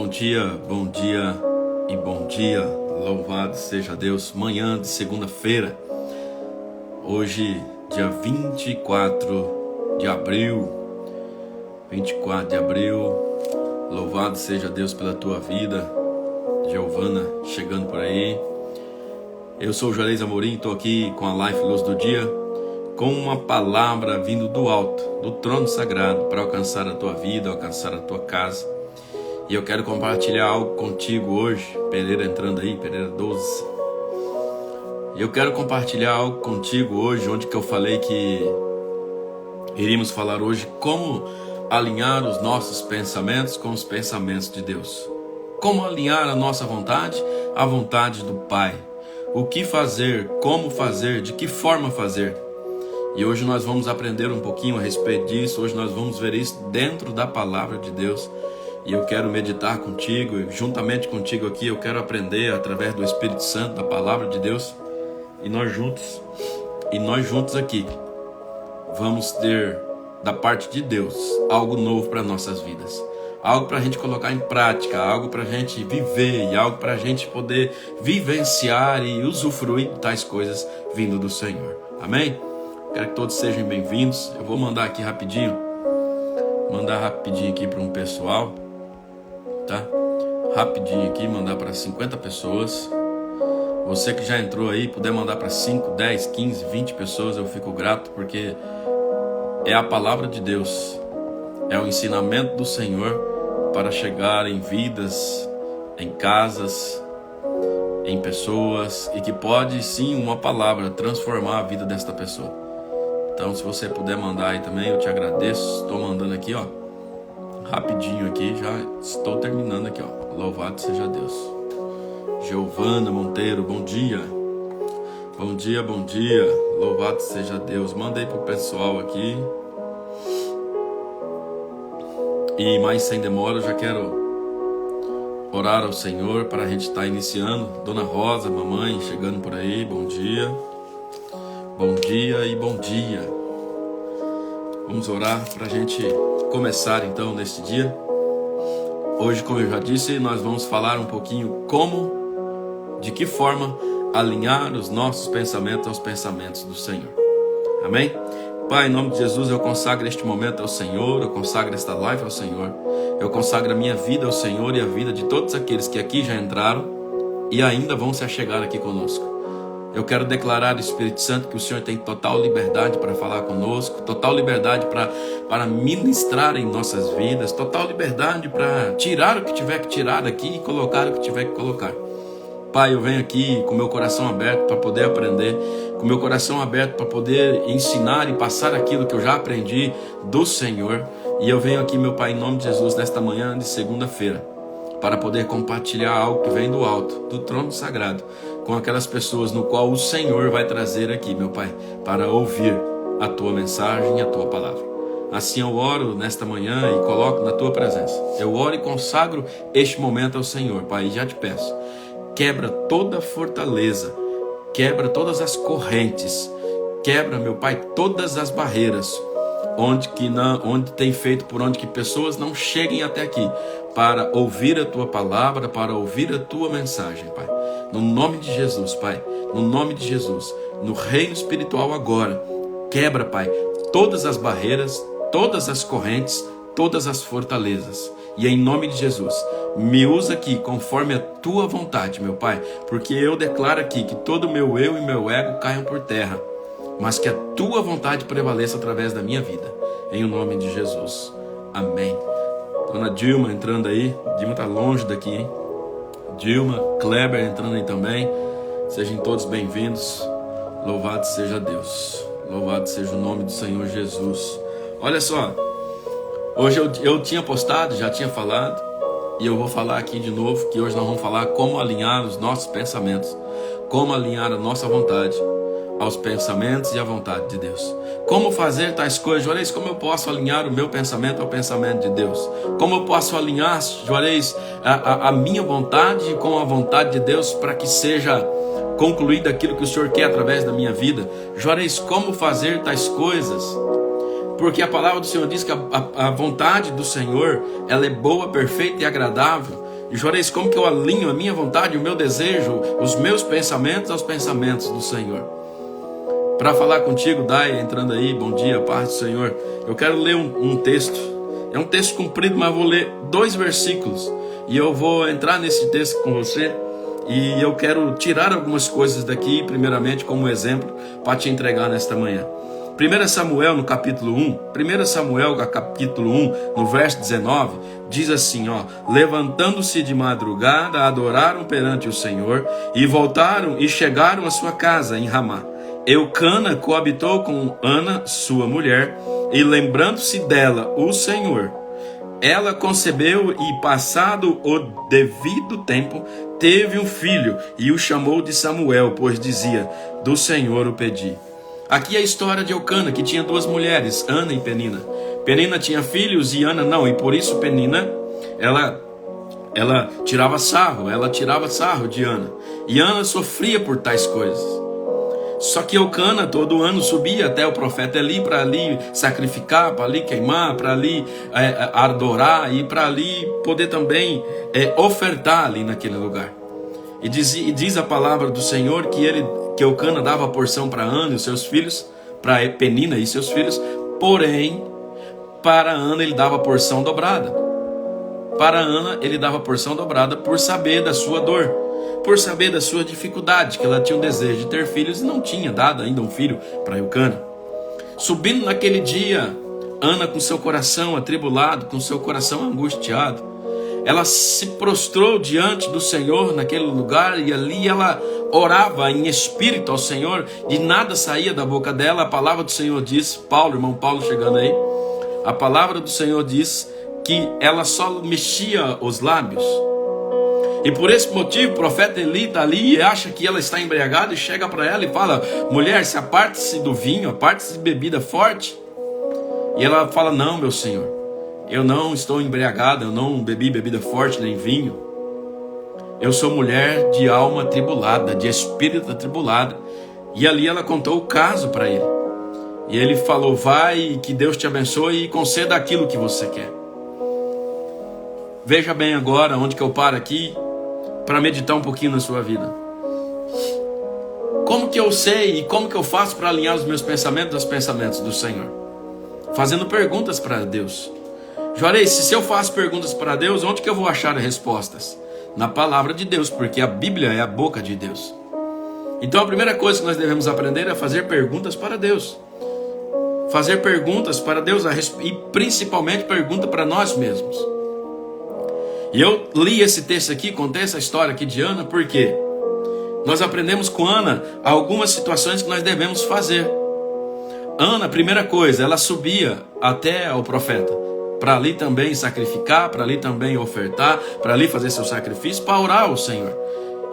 bom dia e bom dia. Louvado seja Deus. Manhã de segunda-feira, hoje, dia 24 de abril. 24 de abril. Louvado seja Deus pela tua vida. Giovana chegando por aí. Eu sou o Juarez Amorim, estou aqui com a Life Luz do Dia, com uma palavra vindo do alto, do trono sagrado, para alcançar a tua vida, alcançar a tua casa. E eu quero compartilhar algo contigo hoje. Pereira entrando aí, Pereira 12. E eu quero compartilhar algo contigo hoje, onde que eu falei que iríamos falar hoje como alinhar os nossos pensamentos com os pensamentos de Deus. Como alinhar a nossa vontade à vontade do Pai. O que fazer, como fazer, de que forma fazer. E hoje nós vamos aprender um pouquinho a respeito disso. Hoje nós vamos ver isso dentro da palavra de Deus. E eu quero meditar contigo, e juntamente contigo aqui eu quero aprender através do Espírito Santo, da palavra de Deus. E nós juntos aqui vamos ter da parte de Deus algo novo para nossas vidas. Algo para a gente colocar em prática, algo para a gente viver e algo para a gente poder vivenciar e usufruir de tais coisas vindo do Senhor. Amém? Quero que todos sejam bem-vindos. Eu vou mandar aqui rapidinho aqui para um pessoal, tá? Rapidinho aqui, mandar para 50 pessoas. Você que já entrou aí, puder mandar para 5, 10, 15, 20 pessoas, eu fico grato, porque é a palavra de Deus, é o ensinamento do Senhor para chegar em vidas, em casas, em pessoas, e que pode sim uma palavra transformar a vida desta pessoa. Então, se você puder mandar aí também, eu te agradeço. Estou mandando aqui, ó, rapidinho aqui, já estou terminando aqui, ó. Louvado seja Deus. Giovana Monteiro, bom dia. Bom dia, bom dia. Louvado seja Deus. Mandei pro pessoal aqui. E mais sem demora, eu já quero orar ao Senhor para a gente estar iniciando. Dona Rosa, mamãe, chegando por aí, bom dia. Bom dia e bom dia. Vamos orar para a gente começar então neste dia. Hoje, como eu já disse, nós vamos falar um pouquinho de que forma alinhar os nossos pensamentos aos pensamentos do Senhor. Amém? Pai, em nome de Jesus, eu consagro este momento ao Senhor, eu consagro esta live ao Senhor, eu consagro a minha vida ao Senhor e a vida de todos aqueles que aqui já entraram e ainda vão se achegar aqui conosco. Eu quero declarar, Espírito Santo, que o Senhor tem total liberdade para falar conosco, total liberdade para ministrar em nossas vidas, total liberdade para tirar o que tiver que tirar daqui e colocar o que tiver que colocar. Pai, eu venho aqui com meu coração aberto para poder aprender, com meu coração aberto para poder ensinar e passar aquilo que eu já aprendi do Senhor. E eu venho aqui, meu Pai, em nome de Jesus, nesta manhã de segunda-feira, para poder compartilhar algo que vem do alto, do trono sagrado, com aquelas pessoas no qual o Senhor vai trazer aqui, meu Pai, para ouvir a Tua mensagem e a Tua palavra. Assim eu oro nesta manhã e coloco na Tua presença. Eu oro e consagro este momento ao Senhor, Pai, e já te peço, quebra toda fortaleza, quebra todas as correntes, quebra, meu Pai, todas as barreiras, onde tem feito por onde que pessoas não cheguem até aqui, para ouvir a Tua palavra, para ouvir a Tua mensagem, Pai. No nome de Jesus, Pai, no nome de Jesus, no reino espiritual agora, quebra, Pai, todas as barreiras, todas as correntes, todas as fortalezas. E em nome de Jesus, me usa aqui conforme a Tua vontade, meu Pai, porque eu declaro aqui que todo o meu eu e meu ego caiam por terra, mas que a Tua vontade prevaleça através da minha vida, em o nome de Jesus. Amém. Dona Dilma entrando aí, Dilma tá longe daqui, hein? Dilma, Kleber entrando aí também, sejam todos bem-vindos. Louvado seja Deus, louvado seja o nome do Senhor Jesus. Olha só, hoje eu tinha postado, já tinha falado, e eu vou falar aqui de novo, que hoje nós vamos falar como alinhar os nossos pensamentos, como alinhar a nossa vontade aos pensamentos e à vontade de Deus. Como fazer tais coisas, Juarez? Como eu posso alinhar o meu pensamento ao pensamento de Deus? Como eu posso alinhar, Juarez, a minha vontade com a vontade de Deus para que seja concluído aquilo que o Senhor quer através da minha vida? Juarez, como fazer tais coisas? Porque a palavra do Senhor diz que a vontade do Senhor, ela é boa, perfeita e agradável. E Juarez, como que eu alinho a minha vontade, o meu desejo, os meus pensamentos aos pensamentos do Senhor? Para falar contigo, Dai, entrando aí, bom dia, paz do Senhor. Eu quero ler um texto. É um texto comprido, mas vou ler 2 versículos. E eu vou entrar nesse texto com você. E eu quero tirar algumas coisas daqui, primeiramente, como exemplo, para te entregar nesta manhã. 1 Samuel, no capítulo 1, 1 Samuel, capítulo 1, no verso 19, diz assim, ó: levantando-se de madrugada, adoraram perante o Senhor, e voltaram e chegaram à sua casa em Ramá. Eucana coabitou com Ana, sua mulher, e lembrando-se dela o Senhor, ela concebeu e, passado o devido tempo, teve um filho, e o chamou de Samuel, pois dizia, do Senhor o pedi. Aqui é a história de Eucana, que tinha 2 mulheres, Ana e Penina. Penina tinha filhos e Ana não, e por isso Penina, ela tirava sarro de Ana. E Ana sofria por tais coisas. Só que Eucana todo ano subia até o profeta Eli para ali sacrificar, para ali queimar, para ali adorar e para ali poder também ofertar ali naquele lugar. E diz a palavra do Senhor que Eucana dava a porção para Ana e os seus filhos, para Penina e seus filhos, porém, para Ana ele dava a porção dobrada. Para Ana ele dava a porção dobrada por saber da sua dor, por saber da sua dificuldade, que ela tinha um desejo de ter filhos e não tinha dado ainda um filho para Eucana. Subindo naquele dia, Ana com seu coração atribulado, com seu coração angustiado, ela se prostrou diante do Senhor naquele lugar e ali ela orava em espírito ao Senhor e nada saía da boca dela. A palavra do Senhor diz, irmão Paulo chegando aí, a palavra do Senhor diz que ela só mexia os lábios. E por esse motivo o profeta Eli está ali e acha que ela está embriagada e chega para ela e fala, mulher, se aparte-se do vinho, aparte-se de bebida forte. E ela fala, não, meu Senhor, eu não estou embriagada, eu não bebi bebida forte nem vinho. Eu sou mulher de alma atribulada, de espírito atribulado. E ali ela contou o caso para ele. E ele falou, vai, que Deus te abençoe e conceda aquilo que você quer. Veja bem agora onde que eu paro aqui para meditar um pouquinho na sua vida. Como que eu sei e como que eu faço para alinhar os meus pensamentos aos pensamentos do Senhor? Fazendo perguntas para Deus. Juarez, se eu faço perguntas para Deus, onde que eu vou achar as respostas? Na palavra de Deus, porque a Bíblia é a boca de Deus. Então a primeira coisa que nós devemos aprender é fazer perguntas para Deus. Fazer perguntas para Deus e principalmente pergunta para nós mesmos. E eu li esse texto aqui, contei essa história aqui de Ana, porque nós aprendemos com Ana algumas situações que nós devemos fazer. Ana, primeira coisa, ela subia até o profeta, para ali também sacrificar, para ali também ofertar, para ali fazer seu sacrifício, para orar ao Senhor.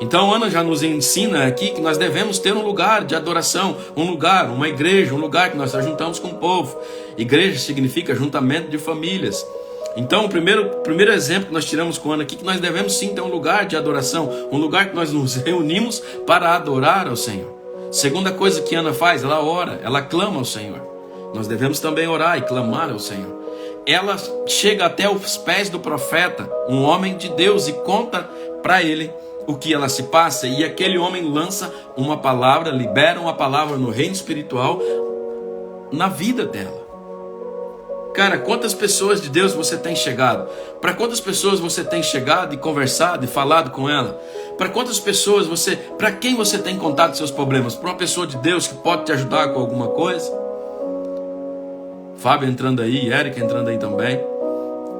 Então Ana já nos ensina aqui que nós devemos ter um lugar de adoração, um lugar, uma igreja, um lugar que nós nos juntamos com o povo. Igreja significa juntamento de famílias. Então o primeiro exemplo que nós tiramos com Ana aqui, que nós devemos sim ter um lugar de adoração, um lugar que nós nos reunimos para adorar ao Senhor. Segunda coisa que Ana faz, ela ora, ela clama ao Senhor. Nós devemos também orar e clamar ao Senhor. Ela chega até os pés do profeta, um homem de Deus, e conta para ele o que ela se passa. E aquele homem lança uma palavra, libera uma palavra no reino espiritual na vida dela. Cara, quantas pessoas de Deus você tem chegado? Para quantas pessoas você tem chegado e conversado e falado com ela? Para quantas pessoas para quem você tem contado seus problemas? Para uma pessoa de Deus que pode te ajudar com alguma coisa? Fábio entrando aí, Érica entrando aí também.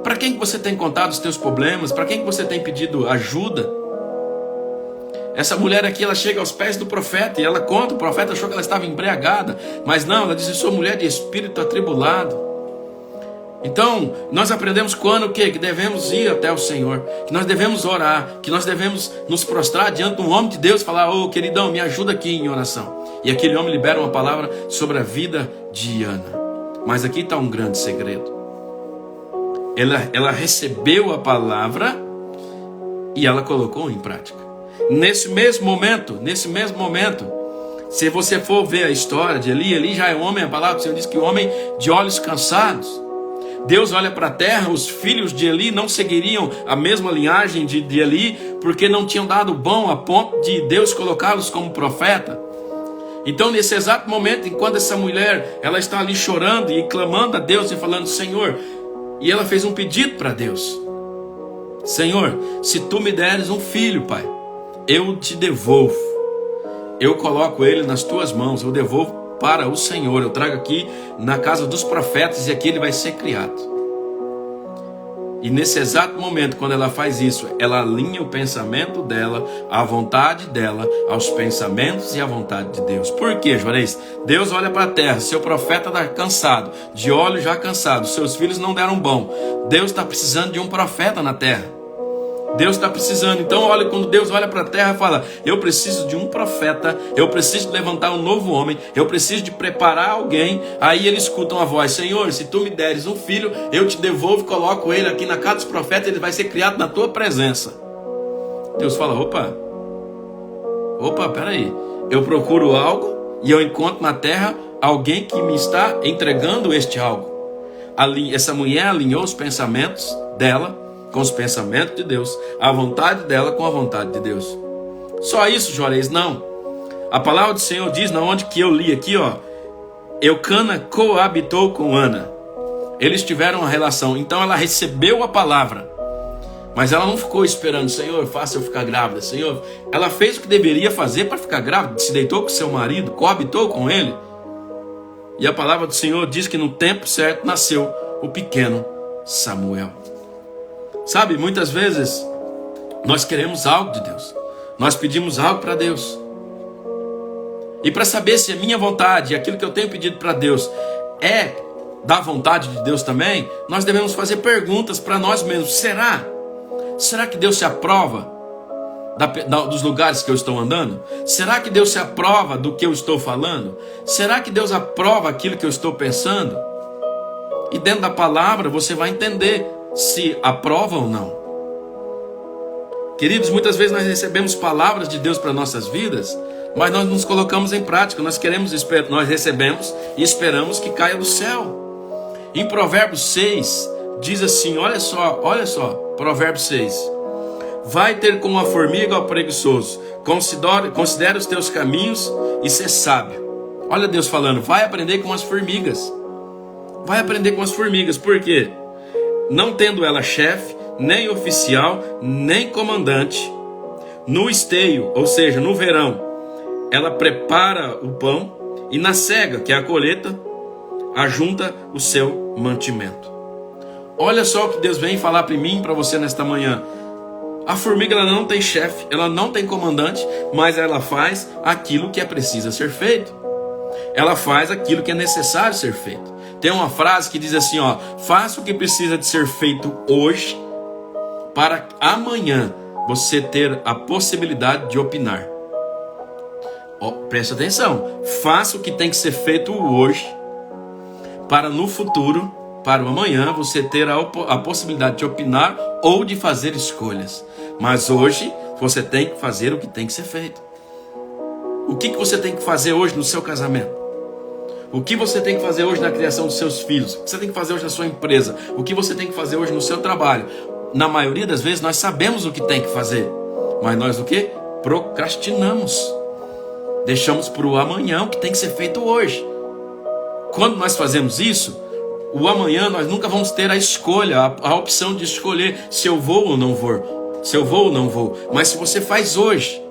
Para quem que você tem contado os teus problemas? Para quem que você tem pedido ajuda? Essa mulher aqui, ela chega aos pés do profeta e ela conta, o profeta achou que ela estava embriagada, mas não, ela diz, eu sou mulher de espírito atribulado. Então, nós aprendemos com Ana o quê? Que devemos ir até o Senhor, que nós devemos orar, que nós devemos nos prostrar diante de um homem de Deus e falar, ô queridão, me ajuda aqui em oração. E aquele homem libera uma palavra sobre a vida de Ana. Mas aqui está um grande segredo. Ela recebeu a palavra e ela colocou em prática. Nesse mesmo momento, se você for ver a história de Eli já é um homem, a palavra do Senhor diz que o homem de olhos cansados. Deus olha para a terra, os filhos de Eli não seguiriam a mesma linhagem de Eli, porque não tinham dado bom a ponto de Deus colocá-los como profeta. Então, nesse exato momento, enquanto essa mulher, ela está ali chorando e clamando a Deus e falando, Senhor, e ela fez um pedido para Deus. Senhor, se tu me deres um filho, Pai, eu te devolvo. Eu coloco ele nas tuas mãos, eu devolvo para o Senhor. Eu trago aqui na casa dos profetas e aqui ele vai ser criado. E nesse exato momento, quando ela faz isso, ela alinha o pensamento dela, a vontade dela, aos pensamentos e à vontade de Deus. Por quê, Juarez? Deus olha para a terra, seu profeta está cansado, de olho já cansado, seus filhos não deram bom. Deus está precisando de um profeta na terra. Deus está precisando. Então, olha, quando Deus olha para a terra e fala, eu preciso de um profeta, eu preciso de levantar um novo homem, eu preciso de preparar alguém. Aí ele escuta uma voz, Senhor, se tu me deres um filho, eu te devolvo e coloco ele aqui na casa dos profetas, ele vai ser criado na tua presença. Deus fala, opa, peraí, eu procuro algo e eu encontro na terra alguém que me está entregando este algo. Essa mulher alinhou os pensamentos dela com os pensamentos de Deus, a vontade dela com a vontade de Deus. Só isso, Juarez? Não. A palavra do Senhor diz, na onde que eu li aqui, ó, Eucana coabitou com Ana. Eles tiveram uma relação, então ela recebeu a palavra, mas ela não ficou esperando, Senhor, faça eu ficar grávida, Senhor. Ela fez o que deveria fazer para ficar grávida, se deitou com seu marido, coabitou com ele. E a palavra do Senhor diz que no tempo certo nasceu o pequeno Samuel. Sabe, muitas vezes nós queremos algo de Deus, nós pedimos algo para Deus, e para saber se a minha vontade, aquilo que eu tenho pedido para Deus, é da vontade de Deus também, nós devemos fazer perguntas para nós mesmos. Será que Deus se aprova dos lugares que eu estou andando? Será que Deus se aprova do que eu estou falando? Será que Deus aprova aquilo que eu estou pensando? E dentro da palavra você vai entender se aprova ou não. Queridos, muitas vezes nós recebemos palavras de Deus para nossas vidas, mas nós nos colocamos em prática. Nós recebemos e esperamos que caia do céu. Em Provérbios 6 diz assim, olha só, Provérbios 6, vai ter como a formiga ao preguiçoso, considera os teus caminhos e ser sábio. Olha Deus falando, vai aprender com as formigas. Vai aprender com as formigas. Por quê? Não tendo ela chefe, nem oficial, nem comandante, no esteio, ou seja, no verão, ela prepara o pão, e na cega, que é a colheita, ajunta o seu mantimento. Olha só o que Deus vem falar para mim e para você nesta manhã. A formiga, ela não tem chefe, ela não tem comandante, mas ela faz aquilo que é preciso ser feito. Ela faz aquilo que é necessário ser feito. Tem uma frase que diz assim, ó, faça o que precisa de ser feito hoje, para amanhã você ter a possibilidade de opinar. Preste atenção, faça o que tem que ser feito hoje, para no futuro, para o amanhã, você ter a possibilidade de opinar ou de fazer escolhas. Mas hoje, você tem que fazer o que tem que ser feito. O que você tem que fazer hoje no seu casamento? O que você tem que fazer hoje na criação dos seus filhos? O que você tem que fazer hoje na sua empresa? O que você tem que fazer hoje no seu trabalho? Na maioria das vezes nós sabemos o que tem que fazer, mas nós o que? Procrastinamos. Deixamos para o amanhã o que tem que ser feito hoje. Quando nós fazemos isso, o amanhã nós nunca vamos ter a escolha, a opção de escolher se eu vou ou não vou. Se eu vou ou não vou. Mas se você faz hoje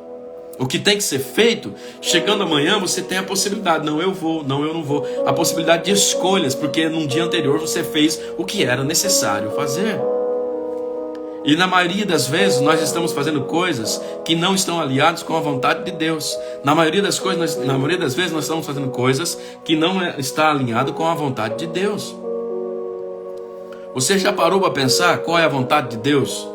o que tem que ser feito, chegando amanhã você tem a possibilidade, não eu vou, não eu não vou, a possibilidade de escolhas, porque num dia anterior você fez o que era necessário fazer. E na maioria das vezes nós estamos fazendo coisas que não estão aliadas com a vontade de Deus. Na maioria das vezes nós estamos fazendo coisas que não está alinhado com a vontade de Deus. Você já parou para pensar qual é a vontade de Deus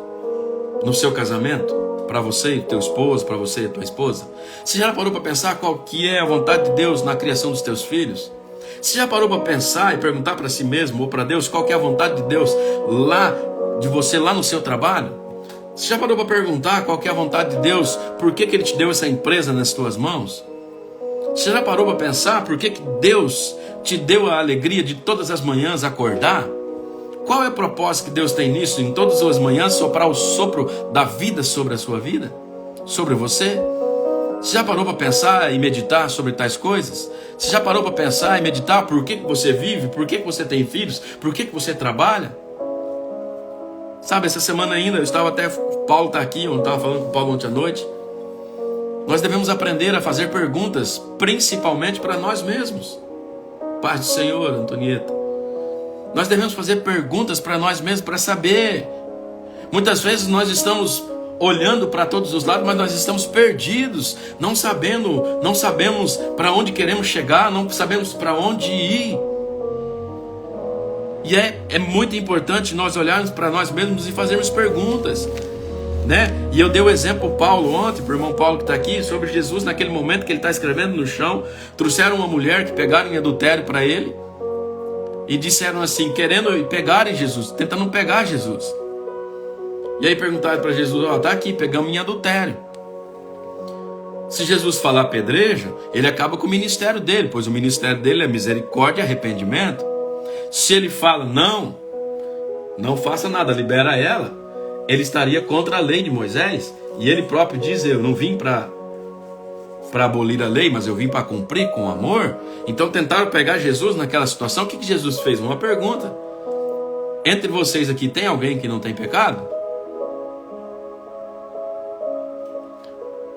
no seu casamento? Para você e teu esposo, para você e tua esposa? Você já parou para pensar qual que é a vontade de Deus na criação dos teus filhos? Você já parou para pensar e perguntar para si mesmo ou para Deus qual que é a vontade de Deus de você lá no seu trabalho? Você já parou para perguntar qual que é a vontade de Deus? Por que Ele te deu essa empresa nas tuas mãos? Você já parou para pensar por que Deus te deu a alegria de todas as manhãs acordar? Qual é o propósito que Deus tem nisso? Em todas as manhãs soprar o sopro da vida sobre a sua vida? Sobre você? Você já parou para pensar e meditar sobre tais coisas? Você já parou para pensar e meditar por que você vive? Por que você tem filhos? Por que você trabalha? Sabe, essa semana ainda, eu estava até... Paulo está aqui, eu estava falando com o Paulo ontem à noite. Nós devemos aprender a fazer perguntas, principalmente para nós mesmos. Paz do Senhor, Antonieta. Nós devemos fazer perguntas para nós mesmos, para saber. Muitas vezes nós estamos olhando para todos os lados, mas nós estamos perdidos, não sabemos para onde queremos chegar, não sabemos para onde ir. E é muito importante nós olharmos para nós mesmos e fazermos perguntas, né? E eu dei o exemplo Paulo ontem, para o irmão Paulo que está aqui, sobre Jesus naquele momento que ele está escrevendo no chão. Trouxeram uma mulher que pegaram em adultério para ele e disseram assim, querendo pegarem Jesus, tentando pegar Jesus. E aí perguntaram para Jesus, tá aqui, pegamos em adultério. Se Jesus falar apedreja, ele acaba com o ministério dele, pois o ministério dele é misericórdia e arrependimento. Se ele fala, não faça nada, libera ela, ele estaria contra a lei de Moisés. E ele próprio diz, eu não vim para abolir a lei, mas eu vim para cumprir com amor. Então tentaram pegar Jesus naquela situação. O que Jesus fez? Uma pergunta. Entre vocês aqui, tem alguém que não tem pecado?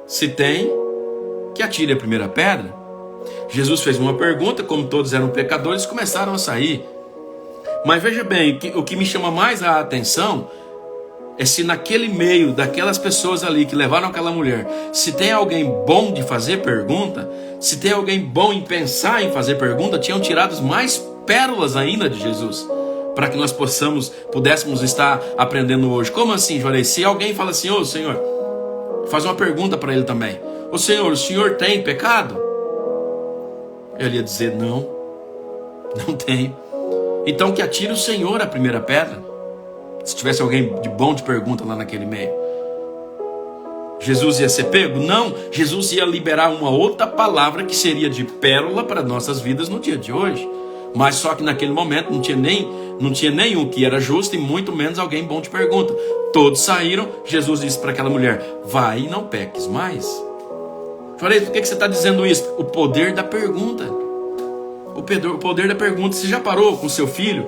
Se tem, que atire a primeira pedra. Jesus fez uma pergunta, como todos eram pecadores, começaram a sair. Mas veja bem, o que me chama mais a atenção é se naquele meio daquelas pessoas ali que levaram aquela mulher, se tem alguém bom de fazer pergunta, se tem alguém bom em pensar em fazer pergunta, tinham tirado mais pérolas ainda de Jesus, para que nós pudéssemos estar aprendendo hoje. Como assim, Juarez? Se alguém fala assim, ô Senhor, faz uma pergunta para ele também. Ô Senhor, o Senhor tem pecado? Ele ia dizer, não tem. Então que atire o Senhor a primeira pedra. Se tivesse alguém de bom de pergunta lá naquele meio. Jesus ia ser pego? Não, Jesus ia liberar uma outra palavra que seria de pérola para nossas vidas no dia de hoje. Mas só que naquele momento não tinha nenhum que era justo e muito menos alguém bom de pergunta. Todos saíram. Jesus disse para aquela mulher, vai e não peques mais. Falei, por que você está dizendo isso? O poder da pergunta. O poder da pergunta. Você já parou com seu filho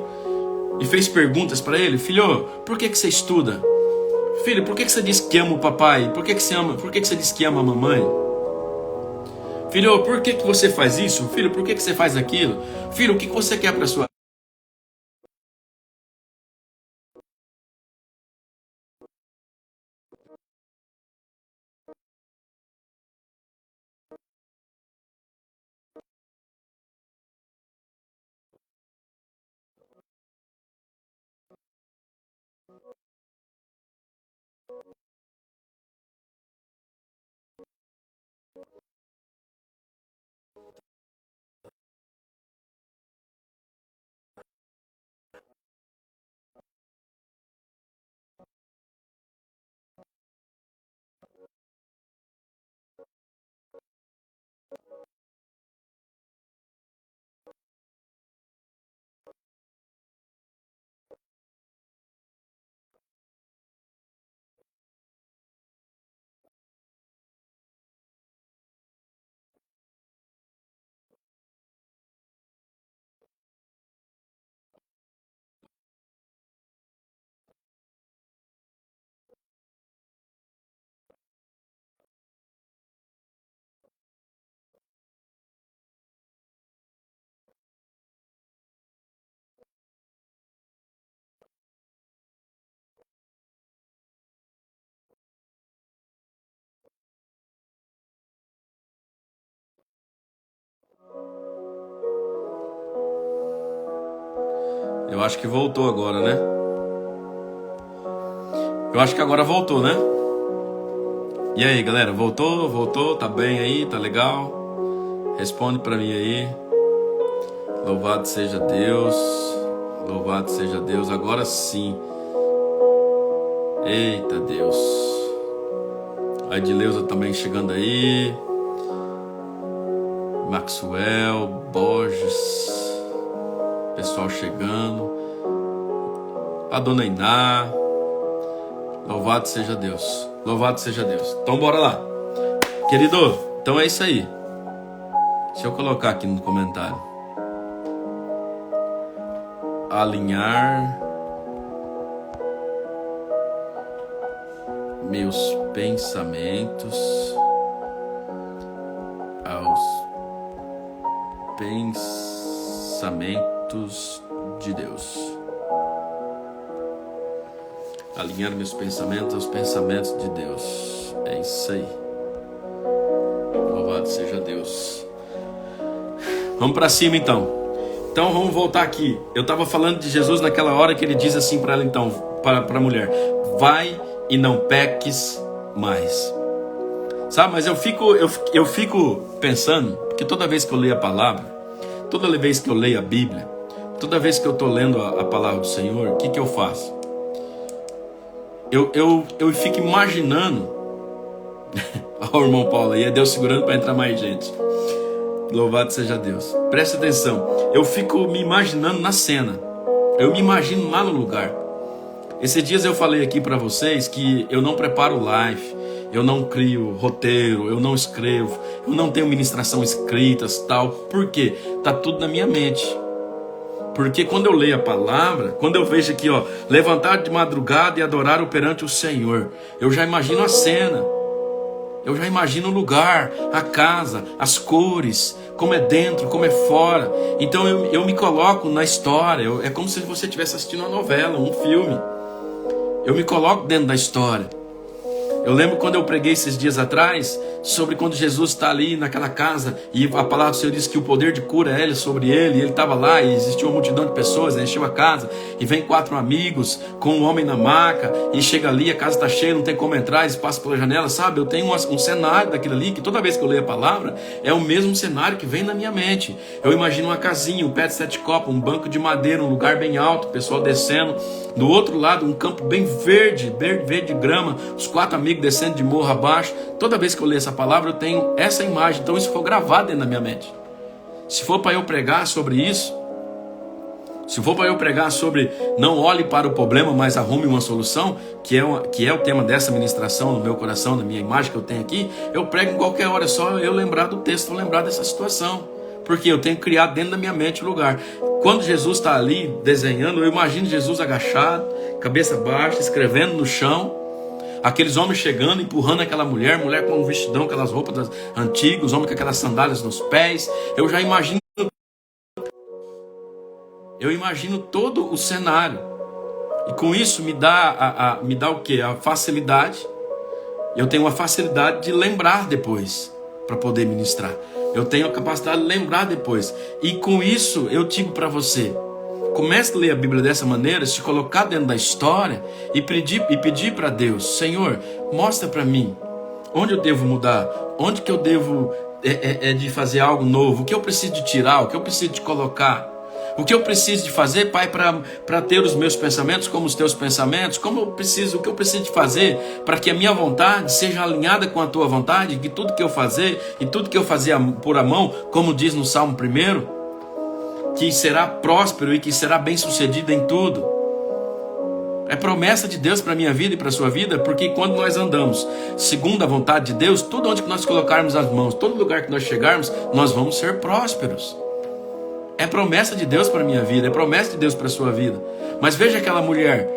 e fez perguntas para ele? Filho, por que você estuda? Filho, por que você diz que ama o papai? Por que você diz que ama a mamãe? Filho, por que você faz isso? Filho, por que você faz aquilo? Filho, o que você quer para sua... Eu acho que voltou agora, né? Eu acho que agora voltou, né? E aí, galera? Voltou? Tá bem aí? Tá legal? Responde pra mim aí. Louvado seja Deus. Louvado seja Deus. Agora sim. Eita Deus. A Edileuza também chegando aí. Maxwell, Borges. Pessoal chegando. a dona Iná. Louvado seja Deus. Louvado seja Deus. Então bora lá. Querido, então é isso aí. Deixa eu colocar aqui no comentário. Alinhar meus pensamentos aos pensamentos de Deus. Alinhar meus pensamentos aos pensamentos de Deus. É isso aí. Louvado seja Deus. Vamos para cima então. Então vamos voltar aqui. Eu estava falando de Jesus naquela hora que ele diz assim para ela então, para a mulher: vai e não peques mais. Sabe, mas eu fico pensando que toda vez que eu leio a palavra, toda vez que eu leio a Bíblia, toda vez que eu estou lendo a palavra do Senhor, o que eu faço? Eu fico imaginando. Olha o irmão Paulo aí, é Deus segurando para entrar mais gente. Louvado seja Deus. Preste atenção. Eu fico me imaginando na cena. Eu me imagino lá no lugar. Esses dias eu falei aqui para vocês que eu não preparo live, eu não crio roteiro, eu não escrevo, eu não tenho ministração escritas, tal. Por quê? Tá tudo na minha mente. Porque quando eu leio a palavra, quando eu vejo aqui, ó, levantar de madrugada e adorar perante o Senhor, eu já imagino a cena. Eu já imagino o lugar, a casa, as cores, como é dentro, como é fora. Então eu me coloco na história. É como se você estivesse assistindo uma novela, um filme. Eu me coloco dentro da história. Eu lembro quando eu preguei esses dias atrás sobre quando Jesus está ali naquela casa e a palavra do Senhor diz que o poder de cura é sobre ele. E ele estava lá e existia uma multidão de pessoas, encheu a casa e vem 4 amigos com um homem na maca e chega ali, a casa está cheia, não tem como entrar, eles passam pela janela, sabe? Eu tenho um cenário daquilo ali que toda vez que eu leio a palavra é o mesmo cenário que vem na minha mente. Eu imagino uma casinha, um pé de 7 copas, um banco de madeira, um lugar bem alto, o pessoal descendo. Do outro lado, um campo bem verde de grama, os 4 amigos descendo de morro abaixo. Toda vez que eu leio essa palavra, eu tenho essa imagem. Então isso ficou gravado dentro da minha mente. Se for para eu pregar sobre isso, se for para eu pregar sobre não olhe para o problema, mas arrume uma solução, que é o tema dessa ministração no meu coração, na minha imagem que eu tenho aqui, eu prego em qualquer hora, é só eu lembrar do texto, eu lembrar dessa situação. Porque eu tenho criado dentro da minha mente o lugar. Quando Jesus está ali desenhando, eu imagino Jesus agachado, cabeça baixa, escrevendo no chão. Aqueles homens chegando, empurrando aquela mulher com um vestidão, aquelas roupas antigas, os homens com aquelas sandálias nos pés. Eu já imagino. Eu imagino todo o cenário. E com isso me dá o quê? A facilidade. Eu tenho a facilidade de lembrar depois, para poder ministrar. Eu tenho a capacidade de lembrar depois. E com isso eu digo para você: comece a ler a Bíblia dessa maneira, se colocar dentro da história e pedir para Deus: Senhor, mostra para mim onde eu devo mudar, onde que eu devo de fazer algo novo, o que eu preciso de tirar, o que eu preciso de colocar. O que eu preciso de fazer, Pai, para ter os meus pensamentos como os teus pensamentos? O que eu preciso de fazer para que a minha vontade seja alinhada com a tua vontade? Que tudo que eu fazer e tudo que eu fazer por a mão, como diz no Salmo 1, que será próspero e que será bem sucedido em tudo. É promessa de Deus para a minha vida e para a sua vida, porque quando nós andamos segundo a vontade de Deus, tudo onde que nós colocarmos as mãos, todo lugar que nós chegarmos, nós vamos ser prósperos. É promessa de Deus para a minha vida, é promessa de Deus para a sua vida. Mas veja aquela mulher,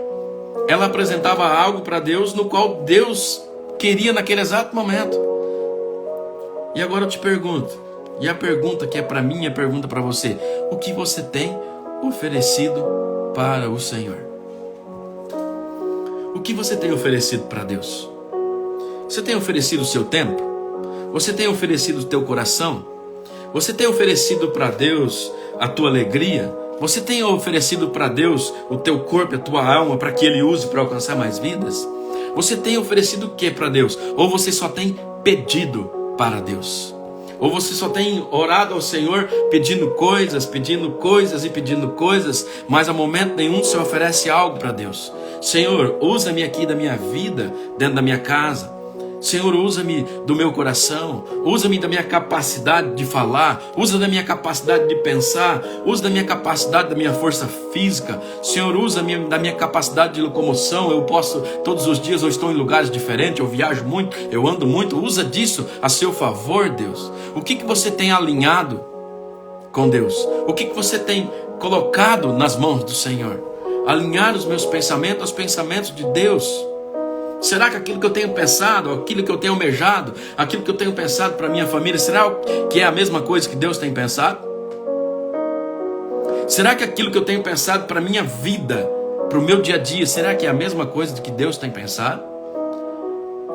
ela apresentava algo para Deus no qual Deus queria naquele exato momento. E agora eu te pergunto, e a pergunta que é para mim, a pergunta para você: o que você tem oferecido para o Senhor? O que você tem oferecido para Deus? Você tem oferecido o seu tempo? Você tem oferecido o teu coração? Você tem oferecido para Deus a tua alegria? Você tem oferecido para Deus o teu corpo, a tua alma, para que Ele use para alcançar mais vidas? Você tem oferecido o que para Deus? Ou você só tem pedido para Deus? Ou você só tem orado ao Senhor pedindo coisas, mas a momento nenhum você oferece algo para Deus? Senhor, usa-me aqui da minha vida, dentro da minha casa. Senhor, usa-me do meu coração, usa-me da minha capacidade de falar, usa da minha capacidade de pensar, usa da minha capacidade, da minha força física. Senhor, usa-me da minha capacidade de locomoção. Eu posso, todos os dias eu estou em lugares diferentes, eu viajo muito, eu ando muito. Usa disso a seu favor, Deus. O que você tem alinhado com Deus? O que você tem colocado nas mãos do Senhor? Alinhar os meus pensamentos aos pensamentos de Deus. Será que aquilo que eu tenho pensado, aquilo que eu tenho almejado, aquilo que eu tenho pensado para minha família, será que é a mesma coisa que Deus tem pensado? Será que aquilo que eu tenho pensado para minha vida, para o meu dia a dia, será que é a mesma coisa do que Deus tem pensado?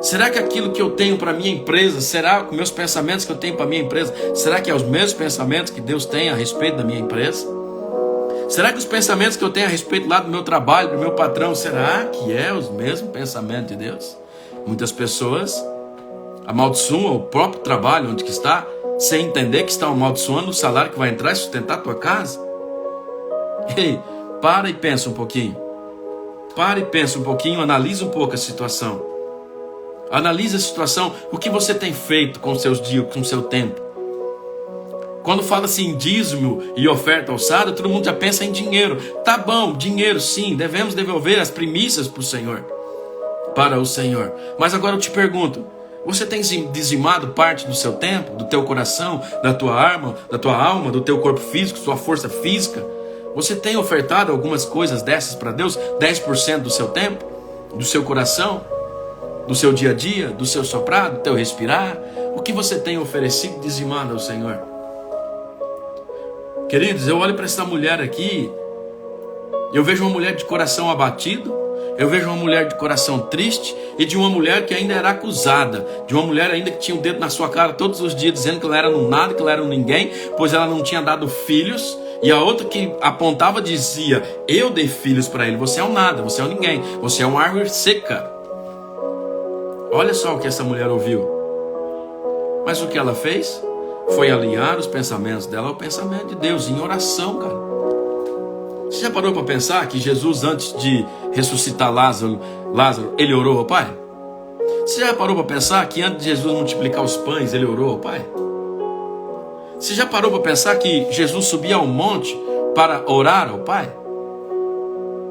Será que aquilo que eu tenho para minha empresa, será que meus pensamentos que eu tenho para minha empresa, será que é os mesmos pensamentos que Deus tem a respeito da minha empresa? Será que os pensamentos que eu tenho a respeito lá do meu trabalho, do meu patrão, será que é os mesmos pensamentos de Deus? Muitas pessoas amaldiçoam o próprio trabalho onde que está, sem entender que estão amaldiçoando o salário que vai entrar e sustentar a tua casa. Ei, para e pensa um pouquinho. Para e pensa um pouquinho, analisa um pouco a situação. Analisa a situação, o que você tem feito com os seus dias, com o seu tempo. Quando fala assim dízimo e oferta alçada, todo mundo já pensa em dinheiro. Tá bom, dinheiro sim, devemos devolver as primícias para o Senhor, para o Senhor. Mas agora eu te pergunto, você tem dizimado parte do seu tempo, do teu coração, da tua alma, do teu corpo físico, sua força física? Você tem ofertado algumas coisas dessas para Deus? 10% do seu tempo, do seu coração, do seu dia a dia, do seu soprar, do teu respirar? O que você tem oferecido e dizimado ao Senhor? Queridos, eu olho para essa mulher aqui, eu vejo uma mulher de coração abatido, eu vejo uma mulher de coração triste e de uma mulher que ainda era acusada, de uma mulher ainda que tinha um dedo na sua cara todos os dias dizendo que ela era um nada, que ela era um ninguém, pois ela não tinha dado filhos, e a outra que apontava dizia, eu dei filhos para ele, você é um nada, você é um ninguém, você é uma árvore seca. Olha só o que essa mulher ouviu. Mas o que ela fez? Foi alinhar os pensamentos dela ao pensamento de Deus, em oração, cara. Você já parou para pensar que Jesus, antes de ressuscitar Lázaro, ele orou ao Pai? Você já parou para pensar que antes de Jesus multiplicar os pães, ele orou ao Pai? Você já parou para pensar que Jesus subia ao monte para orar ao Pai?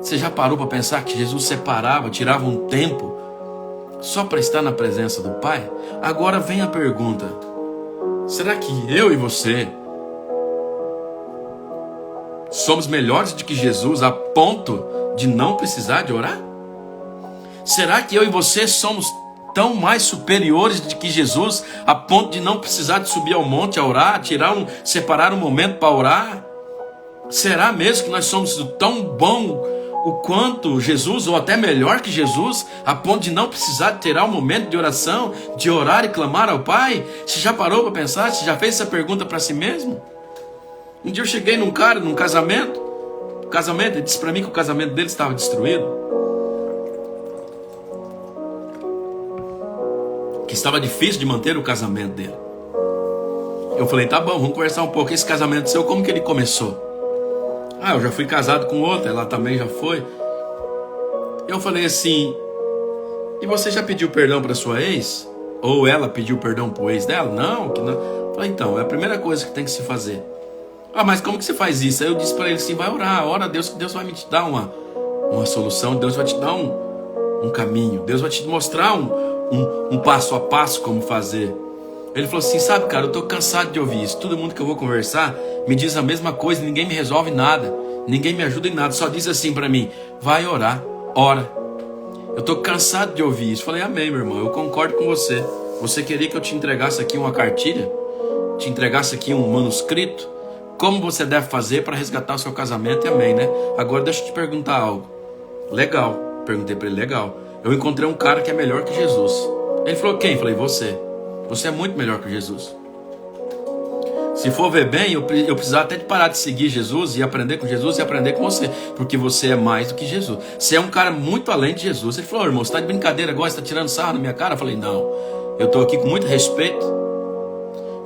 Você já parou para pensar que Jesus separava, tirava um tempo só para estar na presença do Pai? Agora vem a pergunta. Será que eu e você somos melhores do que Jesus a ponto de não precisar de orar? Será que eu e você somos tão mais superiores do que Jesus a ponto de não precisar de subir ao monte a orar, separar um momento para orar? Será mesmo que nós somos tão bom o quanto Jesus, ou até melhor que Jesus, a ponto de não precisar de tirar um momento de oração, de orar e clamar ao Pai? Você já parou para pensar? Você já fez essa pergunta para si mesmo? Um dia eu cheguei num cara, num casamento, ele disse para mim que o casamento dele estava destruído, que estava difícil de manter o casamento dele. Eu falei, tá bom, vamos conversar um pouco. Esse casamento seu, como que ele começou? Eu já fui casado com outra, ela também já foi. Eu falei assim, e você já pediu perdão para sua ex? Ou ela pediu perdão para o ex dela? Não, que não. Eu falei, então, é a primeira coisa que tem que se fazer. Mas como que você faz isso? Aí eu disse para ele assim, vai orar, ora a Deus, que Deus vai me te dar uma solução, Deus vai te dar um caminho, Deus vai te mostrar um passo a passo como fazer. Ele falou assim, sabe, cara, eu tô cansado de ouvir isso. Todo mundo que eu vou conversar me diz a mesma coisa, ninguém me resolve nada, ninguém me ajuda em nada, só diz assim para mim, vai orar, ora. Eu tô cansado de ouvir isso. Falei, amém, meu irmão, eu concordo com você. Você queria que eu te entregasse aqui uma cartilha? Te entregasse aqui um manuscrito? Como você deve fazer para resgatar o seu casamento? E amém, né? Agora deixa eu te perguntar algo. Legal, perguntei para ele, legal. Eu encontrei um cara que é melhor que Jesus. Ele falou, quem? Eu falei, você. Você é muito melhor que Jesus. Se for ver bem, eu precisava até de parar de seguir Jesus e aprender com Jesus e aprender com você, porque você é mais do que Jesus. Você é um cara muito além de Jesus. Ele falou, irmão, você está de brincadeira agora, você está tirando sarro na minha cara? Eu falei, não, eu estou aqui com muito respeito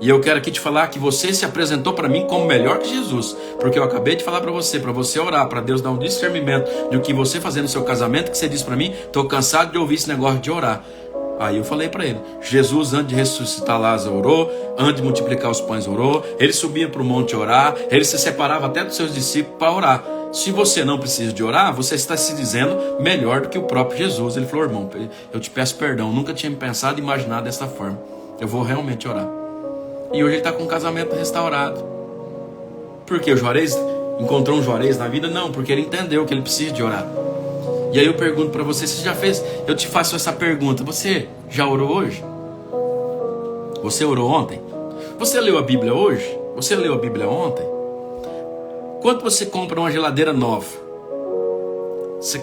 e eu quero aqui te falar que você se apresentou para mim como melhor que Jesus, porque eu acabei de falar para você orar, para Deus dar um discernimento do que você fazer no seu casamento, que você disse para mim, estou cansado de ouvir esse negócio de orar. Aí eu falei para ele, Jesus antes de ressuscitar Lázaro orou, antes de multiplicar os pães orou, ele subia para o monte orar, ele se separava até dos seus discípulos para orar. Se você não precisa de orar, você está se dizendo melhor do que o próprio Jesus. Ele falou, irmão, eu te peço perdão, nunca tinha me pensado e imaginado dessa forma. Eu vou realmente orar. E hoje ele está com um casamento restaurado. Por quê? O Juarez encontrou um Juarez na vida? Não, porque ele entendeu que ele precisa de orar. E aí eu pergunto para você, você já fez? Eu te faço essa pergunta, você já orou hoje? Você orou ontem? Você leu a Bíblia hoje? Você leu a Bíblia ontem? Quanto você compra uma geladeira nova?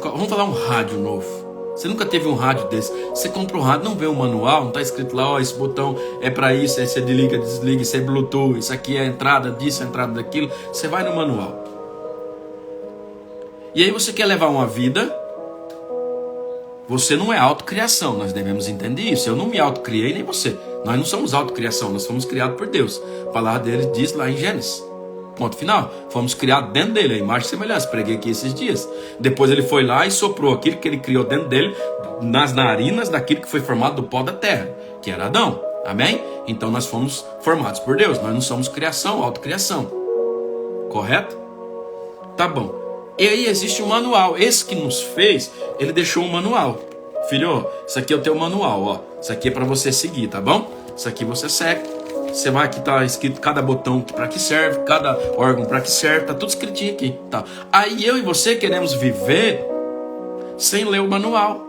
Vamos falar um rádio novo. Você nunca teve um rádio desse. Você compra um rádio, não vê um manual, não está escrito lá, ó, esse botão é para isso, aí você liga, desliga, isso é Bluetooth, isso aqui é a entrada disso, a entrada daquilo. Você vai no manual. E aí você quer levar uma vida. Você não é autocriação, nós devemos entender isso. Eu não me autocriei, nem você. Nós não somos autocriação, nós fomos criados por Deus. A palavra dele diz lá em Gênesis. Ponto final. Fomos criados dentro dele, a imagem e semelhança. Preguei aqui esses dias. Depois ele foi lá e soprou aquilo que ele criou dentro dele, nas narinas daquilo que foi formado do pó da terra, que era Adão. Amém? Então nós fomos formados por Deus. Nós não somos criação, autocriação. Correto? Tá bom. E aí existe um manual. Esse que nos fez, ele deixou um manual. Filho, isso aqui é o teu manual, ó. Isso aqui é para você seguir, tá bom? Isso aqui você segue. Você vai aqui, tá escrito cada botão para que serve, cada órgão para que serve, tá tudo escritinho aqui, tá? Aí eu e você queremos viver sem ler o manual.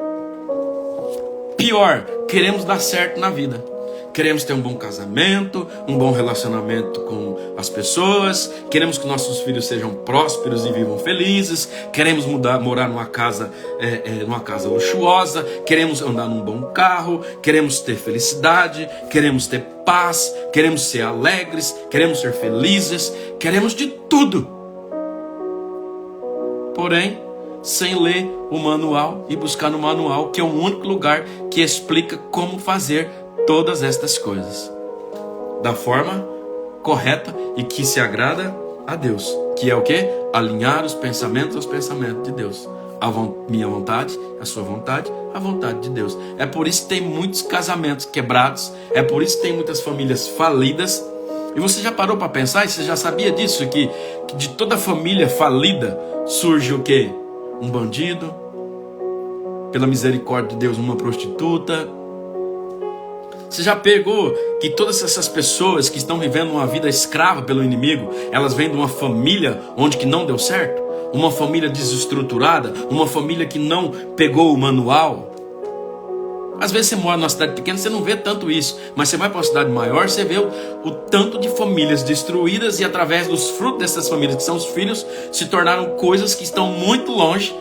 Pior, queremos dar certo na vida. Queremos ter um bom casamento, um bom relacionamento com as pessoas, queremos que nossos filhos sejam prósperos e vivam felizes, queremos morar numa casa luxuosa, queremos andar num bom carro, queremos ter felicidade, queremos ter paz, queremos ser alegres, queremos ser felizes, queremos de tudo. Porém, sem ler o manual e buscar no manual, que é o único lugar que explica como fazer todas estas coisas da forma correta e que se agrada a Deus, que é o que? Alinhar os pensamentos aos pensamentos de Deus, minha vontade, a sua vontade, a vontade de Deus. É por isso que tem muitos casamentos quebrados, é por isso que tem muitas famílias falidas. E você já parou para pensar, e você já sabia disso, que de toda família falida surge o que? Um bandido, pela misericórdia de Deus, uma prostituta. Você já pegou que todas essas pessoas que estão vivendo uma vida escrava pelo inimigo, elas vêm de uma família onde que não deu certo? Uma família desestruturada, uma família que não pegou o manual. Às vezes você mora numa cidade pequena, você não vê tanto isso, mas você vai para uma cidade maior, você vê o tanto de famílias destruídas e através dos frutos dessas famílias, que são os filhos, se tornaram coisas que estão muito longe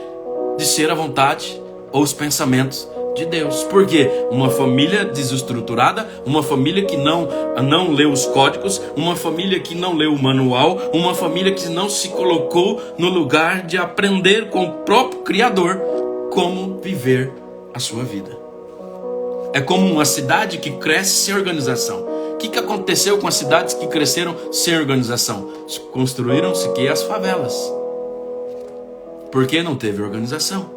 de ser a vontade ou os pensamentos de Deus. Por quê? Uma família desestruturada, uma família que não leu os códigos, uma família que não leu o manual, uma família que não se colocou no lugar de aprender com o próprio Criador como viver a sua vida. É como uma cidade que cresce sem organização. O que aconteceu com as cidades que cresceram sem organização? Construíram-se que as favelas. Porque não teve organização.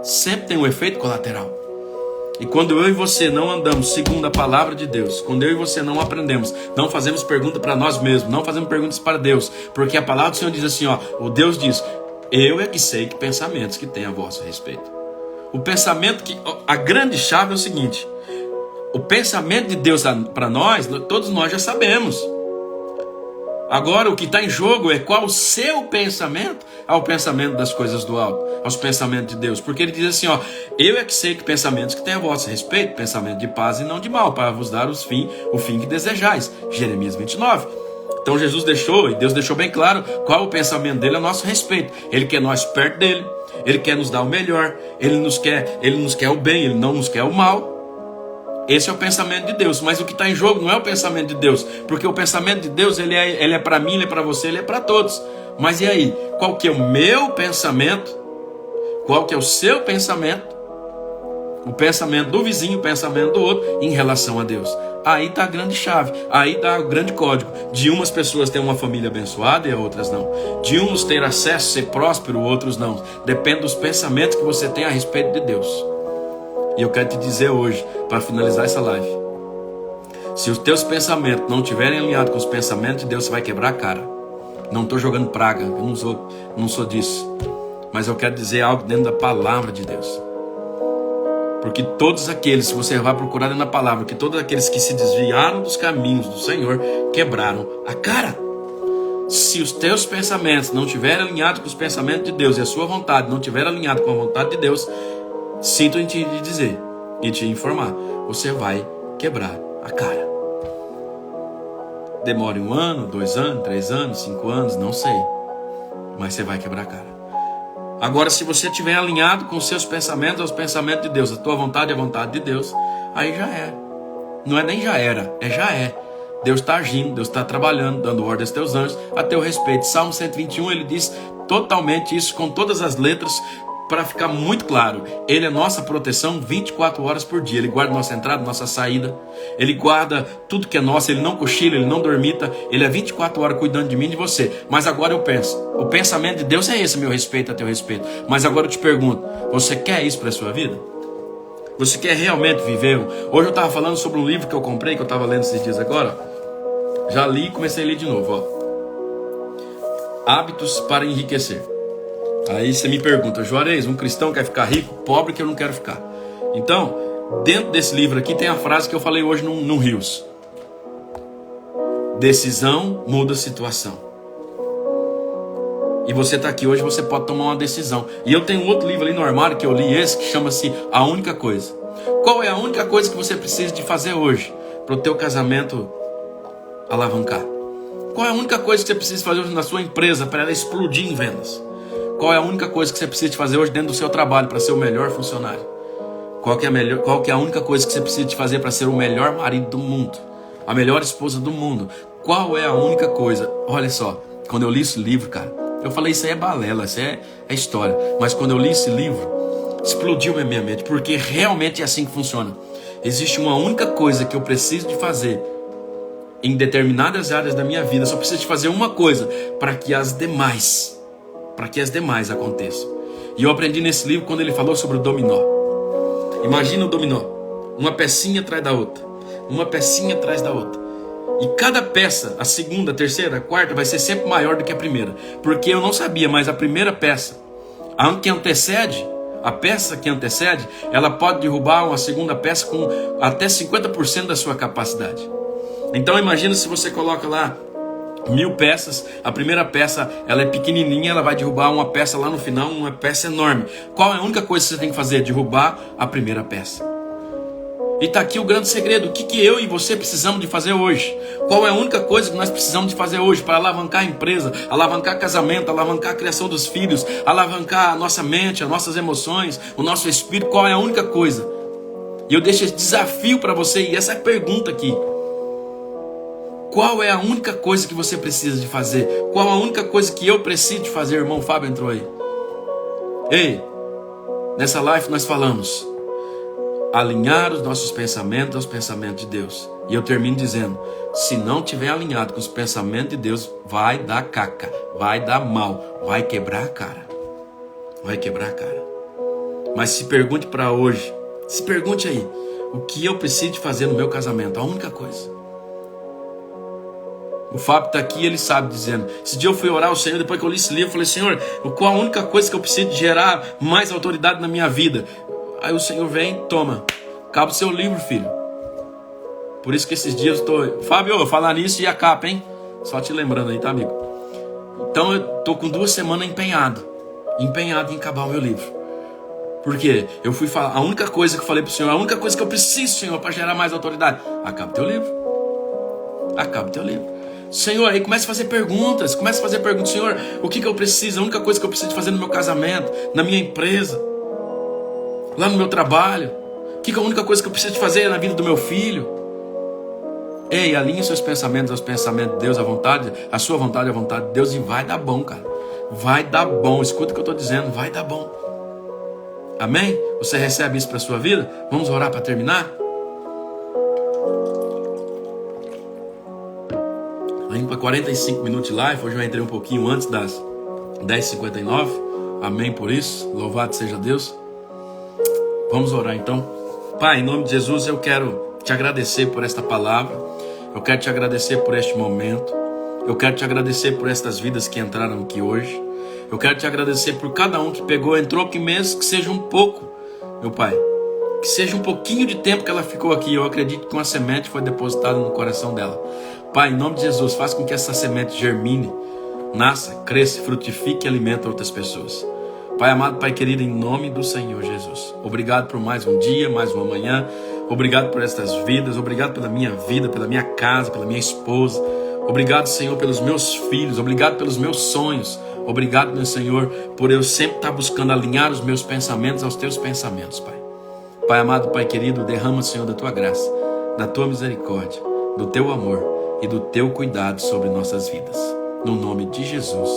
Sempre tem um efeito colateral. E quando eu e você não andamos segundo a palavra de Deus, quando eu e você não aprendemos, não fazemos pergunta para nós mesmos, não fazemos perguntas para Deus, porque a palavra do Senhor diz assim, ó, o Deus diz, eu é que sei que pensamentos que tem a vosso respeito. O pensamento a grande chave é o seguinte, o pensamento de Deus para nós, todos nós já sabemos. Agora o que está em jogo é qual o seu pensamento ao pensamento das coisas do alto, aos pensamentos de Deus. Porque ele diz assim, ó, eu é que sei que pensamentos que tem a vosso respeito, pensamento de paz e não de mal, para vos dar o fim que desejais. Jeremias 29. Então Jesus deixou, e Deus deixou bem claro qual o pensamento dele a nosso respeito. Ele quer nós perto dele, ele quer nos dar o melhor, ele nos quer o bem, ele não nos quer o mal. Esse é o pensamento de Deus, mas o que está em jogo não é o pensamento de Deus, porque o pensamento de Deus ele é para mim, ele é para você, ele é para todos. Mas e aí, qual que é o meu pensamento? Qual que é o seu pensamento? O pensamento do vizinho, o pensamento do outro em relação a Deus. Aí está a grande chave, aí está o grande código. De umas pessoas ter uma família abençoada e outras não. De uns ter acesso, ser próspero, outros não. Depende dos pensamentos que você tem a respeito de Deus. E eu quero te dizer hoje, para finalizar essa live, se os teus pensamentos não estiverem alinhados com os pensamentos de Deus, você vai quebrar a cara. Não estou jogando praga, eu não sou disso. Mas eu quero dizer algo dentro da palavra de Deus. Porque todos aqueles, se você vai procurar dentro da palavra, que todos aqueles que se desviaram dos caminhos do Senhor, quebraram a cara. Se os teus pensamentos não estiverem alinhados com os pensamentos de Deus, e a sua vontade não estiver alinhada com a vontade de Deus, sinto em te dizer e te informar, você vai quebrar a cara. Demore 1 ano, 2 anos, 3 anos, 5 anos, não sei. Mas você vai quebrar a cara. Agora, se você estiver alinhado com os seus pensamentos aos pensamentos de Deus, a tua vontade é a vontade de Deus, aí já é. Não é nem já era, é já é. Deus está agindo, Deus está trabalhando, dando ordens aos teus anjos a teu respeito. Salmo 121, ele diz totalmente isso, com todas as letras, para ficar muito claro. Ele é nossa proteção 24 horas por dia. Ele guarda nossa entrada, nossa saída. Ele guarda tudo que é nosso. Ele não cochila, ele não dormita. Ele é 24 horas cuidando de mim e de você. Mas agora eu penso, o pensamento de Deus é esse, meu respeito a teu respeito. Mas agora eu te pergunto, você quer isso para a sua vida? Você quer realmente viver? Hoje eu estava falando sobre um livro que eu comprei, que eu estava lendo esses dias agora. Já li e comecei a ler de novo, ó. Hábitos para enriquecer. Aí você me pergunta, Juarez, um cristão quer ficar rico? Pobre que eu não quero ficar. Então, dentro desse livro aqui tem a frase que eu falei hoje no Rios. Decisão muda situação. E você está aqui hoje, você pode tomar uma decisão. E eu tenho outro livro ali no armário que eu li, esse que chama-se A Única Coisa. Qual é a única coisa que você precisa de fazer hoje para o teu casamento alavancar? Qual é a única coisa que você precisa fazer hoje na sua empresa para ela explodir em vendas? Qual é a única coisa que você precisa de fazer hoje dentro do seu trabalho para ser o melhor funcionário? Qual que é a única coisa que você precisa de fazer para ser o melhor marido do mundo? A melhor esposa do mundo? Qual é a única coisa? Olha só, quando eu li esse livro, cara, eu falei, isso aí é balela, isso é história. Mas quando eu li esse livro, explodiu na minha mente, porque realmente é assim que funciona. Existe uma única coisa que eu preciso de fazer em determinadas áreas da minha vida. Eu só preciso de fazer uma coisa para que as demais aconteçam. E eu aprendi nesse livro quando ele falou sobre o dominó. Imagina o dominó, uma pecinha atrás da outra, uma pecinha atrás da outra. E cada peça, a segunda, a terceira, a quarta, vai ser sempre maior do que a primeira. Porque eu não sabia, mas a primeira peça, a peça que antecede, ela pode derrubar uma segunda peça com até 50% da sua capacidade. Então imagina se você coloca lá 1000 peças, a primeira peça ela é pequenininha, ela vai derrubar uma peça lá no final, uma peça enorme. Qual é a única coisa que você tem que fazer? Derrubar a primeira peça. E está aqui o grande segredo. O que eu e você precisamos de fazer hoje? Qual é a única coisa que nós precisamos de fazer hoje para alavancar a empresa, alavancar casamento, alavancar a criação dos filhos, alavancar a nossa mente, as nossas emoções, o nosso espírito? Qual é a única coisa? E eu deixo esse desafio para você, e essa é a pergunta aqui. Qual é a única coisa que você precisa de fazer? Qual a única coisa que eu preciso de fazer? Irmão Fábio entrou aí. Ei, nessa live nós falamos alinhar os nossos pensamentos aos pensamentos de Deus. E eu termino dizendo, se não tiver alinhado com os pensamentos de Deus, vai dar caca, vai dar mal, vai quebrar a cara. Vai quebrar a cara. Mas se pergunte para hoje, se pergunte aí, o que eu preciso de fazer no meu casamento? A única coisa. O Fábio está aqui, ele sabe, dizendo, esse dia eu fui orar ao Senhor, depois que eu li esse livro, eu falei, Senhor, qual a única coisa que eu preciso de gerar mais autoridade na minha vida? Aí o Senhor vem, toma, acaba o seu livro, filho. Por isso que esses dias eu estou... Fábio, falar nisso e a capa, hein? Só te lembrando aí, tá, amigo? Então eu estou com 2 semanas empenhado em acabar o meu livro. Por quê? Eu fui falar, a única coisa que eu falei para o Senhor, a única coisa que eu preciso, Senhor, para gerar mais autoridade, acaba o teu livro. Acaba o teu livro. Senhor, aí começa a fazer perguntas, Senhor, o que eu preciso? A única coisa que eu preciso fazer no meu casamento, na minha empresa, lá no meu trabalho, o que é a única coisa que eu preciso de fazer na vida do meu filho? Ei, alinhe seus pensamentos aos pensamentos de Deus, a sua vontade à vontade de Deus, e vai dar bom, cara. Vai dar bom, escuta o que eu estou dizendo, vai dar bom. Amém? Você recebe isso para a sua vida? Vamos orar para terminar? Indo para 45 minutos de live, hoje eu entrei um pouquinho antes das 10h59. Amém por isso, louvado seja Deus. Vamos orar então. Pai, em nome de Jesus, eu quero te agradecer por esta palavra. Eu quero te agradecer por este momento. Eu quero te agradecer por estas vidas que entraram aqui hoje. Eu quero te agradecer por cada um que pegou, entrou aqui mesmo, que seja um pouco, meu Pai. Que seja um pouquinho de tempo que ela ficou aqui. Eu acredito que uma semente foi depositada no coração dela. Pai, em nome de Jesus, faz com que essa semente germine, nasça, cresça, frutifique e alimente outras pessoas. Pai amado, Pai querido, em nome do Senhor Jesus. Obrigado por mais um dia, mais uma manhã. Obrigado por estas vidas. Obrigado pela minha vida, pela minha casa, pela minha esposa. Obrigado, Senhor, pelos meus filhos. Obrigado pelos meus sonhos. Obrigado, meu Senhor, por eu sempre estar buscando alinhar os meus pensamentos aos teus pensamentos, Pai. Pai amado, Pai querido, derrama, Senhor, da tua graça, da tua misericórdia, do teu amor e do teu cuidado sobre nossas vidas. No nome de Jesus.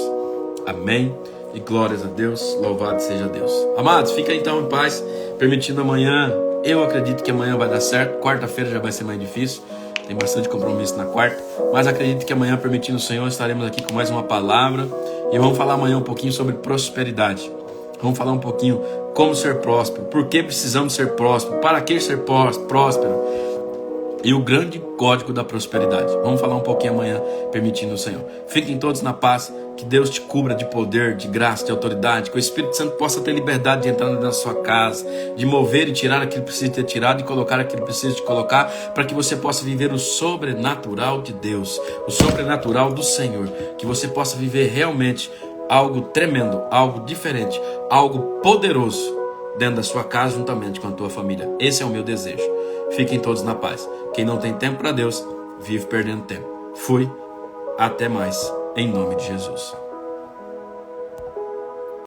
Amém. E glórias a Deus, louvado seja Deus. Amados, fica então em paz, permitindo amanhã. Eu acredito que amanhã vai dar certo. Quarta-feira já vai ser mais difícil. Tem bastante compromisso na quarta. Mas acredito que amanhã, permitindo o Senhor, estaremos aqui com mais uma palavra. E vamos falar amanhã um pouquinho sobre prosperidade. Vamos falar um pouquinho como ser próspero. Por que precisamos ser prósperos? Para que ser próspero? E o grande código da prosperidade. Vamos falar um pouquinho amanhã, permitindo o Senhor. Fiquem todos na paz. Que Deus te cubra de poder, de graça, de autoridade. Que o Espírito Santo possa ter liberdade de entrar na sua casa, de mover e tirar aquilo que precisa ter tirado, e colocar aquilo que precisa de colocar, para que você possa viver o sobrenatural de Deus, o sobrenatural do Senhor. Que você possa viver realmente algo tremendo, algo diferente, algo poderoso dentro da sua casa, juntamente com a tua família. Esse é o meu desejo. Fiquem todos na paz. Quem não tem tempo para Deus, vive perdendo tempo. Fui. Até mais. Em nome de Jesus.